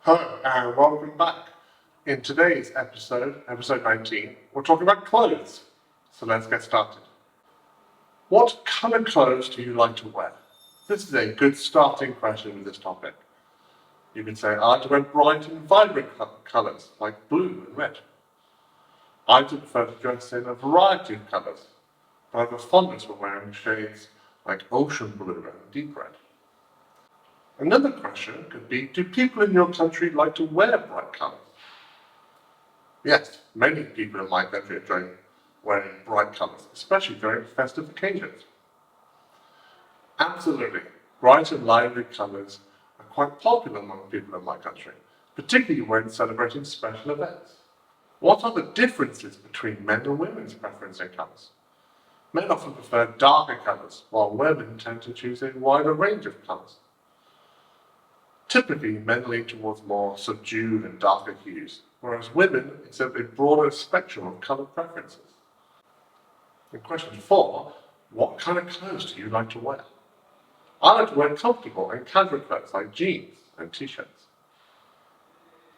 Hello and welcome back. In today's episode 19, we're talking about clothes. So let's get started. What colour clothes do you like to wear? This is a good starting question with this topic. You could say, I like to wear bright and vibrant colours like blue and red. I prefer to dress in a variety of colours, but I have a fondness for wearing shades like ocean blue and deep red. Another question could be, do people in your country like to wear bright colours? Yes, many people in my country are wearing bright colours, especially during festive occasions. Absolutely, bright and lively colours are quite popular among people in my country, particularly when celebrating special events. What are the differences between men and women's preference in colours? Men often prefer darker colours, while women tend to choose a wider range of colours. Typically, men lean towards more subdued and darker hues, whereas women exhibit a broader spectrum of colour preferences. In question 4, what kind of clothes do you like to wear? I like to wear comfortable and casual clothes like jeans and t-shirts.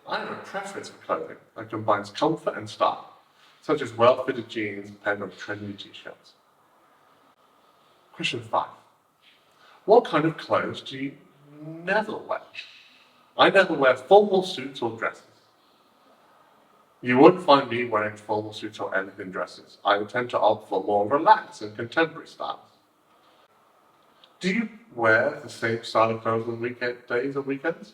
I have a preference for clothing that combines comfort and style, such as well-fitted jeans paired with trendy t-shirts. Question 5. What kind of clothes do you never wear? I never wear formal suits or dresses. You won't find me wearing formal suits or elegant dresses. I tend to opt for more relaxed and contemporary styles. Do you wear the same style of clothes on weekdays or weekends?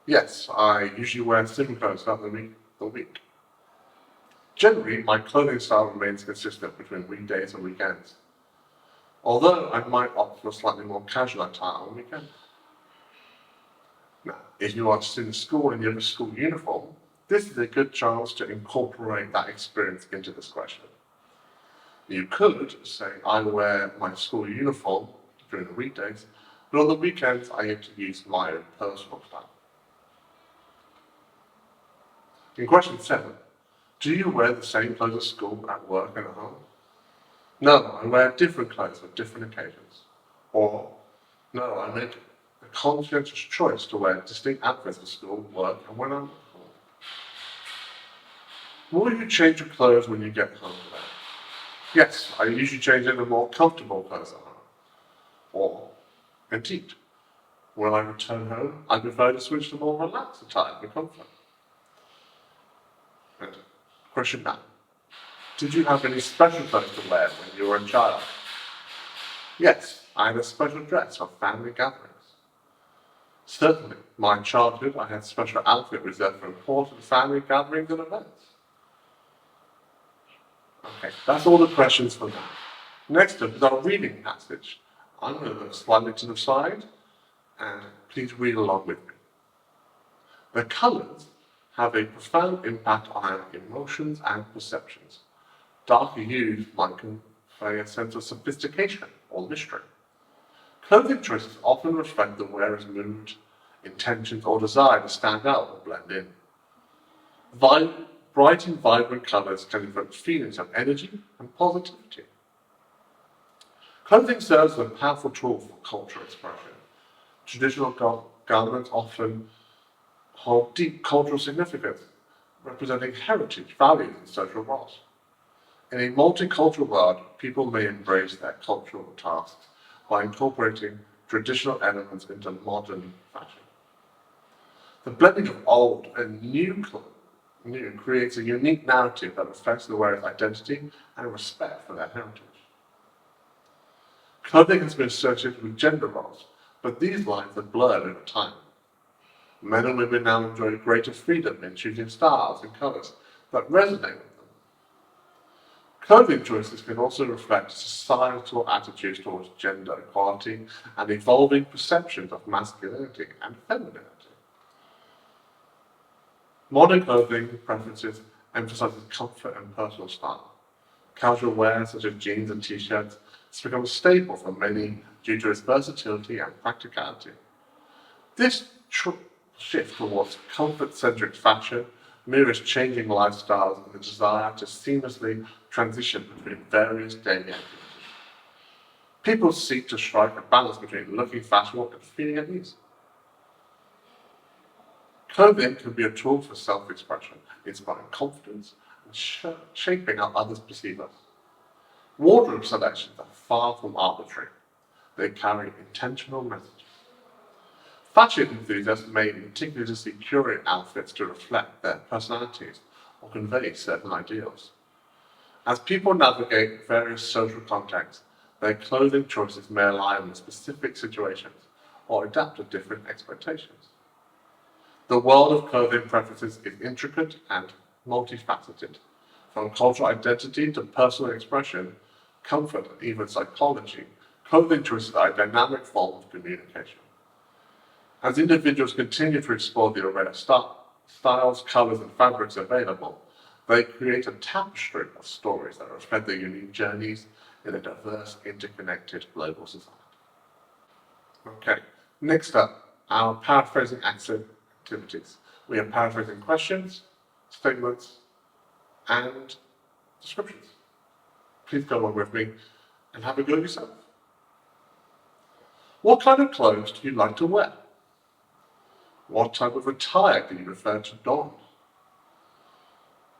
Yes, I usually wear similar clothes throughout the week. Generally, my clothing style remains consistent between weekdays and weekends, although I might opt for slightly more casual attire on weekends. Now, if you are still in school and you have a school uniform, this is a good chance to incorporate that experience into this question. You could say, I wear my school uniform during the weekdays, but on the weekends I get to use my own personal style. In question 7, do you wear the same clothes at school, at work, and at home? No, I wear different clothes for different occasions. Or, no, I make a conscientious choice to wear distinct outfits for school, work, and when I'm at home. Will you change your clothes when you get home today? Yes, I usually change into more comfortable clothes at home. Or, indeed, when I return home, I prefer to switch to more relaxed attire for comfort. And question 9. Did you have any special clothes to wear when you were a child? Yes, I had a special dress for family gatherings. Certainly, in my childhood, I had a special outfit reserved for important family gatherings and events. Okay, that's all the questions for now. Next up is our reading passage. I'm going to look slightly to the side, and please read along with me. The colours have a profound impact on our emotions and perceptions. Darker hues might convey a sense of sophistication or mystery. Clothing choices often reflect the wearer's mood, intentions, or desire to stand out or blend in. Bright and vibrant colours can evoke feelings of energy and positivity. Clothing serves as a powerful tool for cultural expression. Traditional garments often hold deep cultural significance, representing heritage, values, and social roles. In a multicultural world, people may embrace their cultural tasks by incorporating traditional elements into modern fashion. The blending of old and new creates a unique narrative that reflects the wearer's identity and respect for their heritage. Clothing has been associated with gender roles, but these lines have blurred over time. Men and women now enjoy greater freedom in choosing styles and colours that resonate with them. Clothing choices can also reflect societal attitudes towards gender equality and evolving perceptions of masculinity and femininity. Modern clothing preferences emphasize comfort and personal style. Casual wear, such as jeans and t-shirts, has become a staple for many due to its versatility and practicality. This shift towards comfort-centric fashion mirrors changing lifestyles and the desire to seamlessly transition between various daily activities. People seek to strike a balance between looking fashionable and feeling at ease. Clothing can be a tool for self-expression, inspiring confidence and shaping how others perceive us. Wardrobe selections are far from arbitrary. They carry intentional messages. Fashion enthusiasts may meticulously curate outfits to reflect their personalities or convey certain ideals. As people navigate various social contexts, their clothing choices may align with specific situations or adapt to different expectations. The world of clothing preferences is intricate and multifaceted. From cultural identity to personal expression, comfort, and even psychology, clothing choices are a dynamic form of communication. As individuals continue to explore the array of styles, colors, and fabrics available, they create a tapestry of stories that reflect their unique journeys in a diverse, interconnected global society. Okay, next up, our paraphrasing activities. We have paraphrasing questions, statements, and descriptions. Please go along with me and have a go yourself. What kind of clothes do you like to wear? What type of attire do you prefer to don?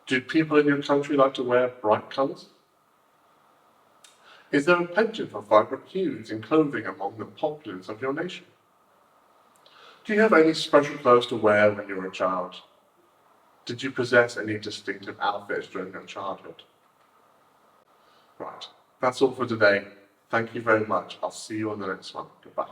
Do people in your country like to wear bright colours? Is there a penchant for vibrant hues in clothing among the populace of your nation? Do you have any special clothes to wear when you were a child? Did you possess any distinctive outfits during your childhood? Right, that's all for today. Thank you very much. I'll see you on the next one. Goodbye.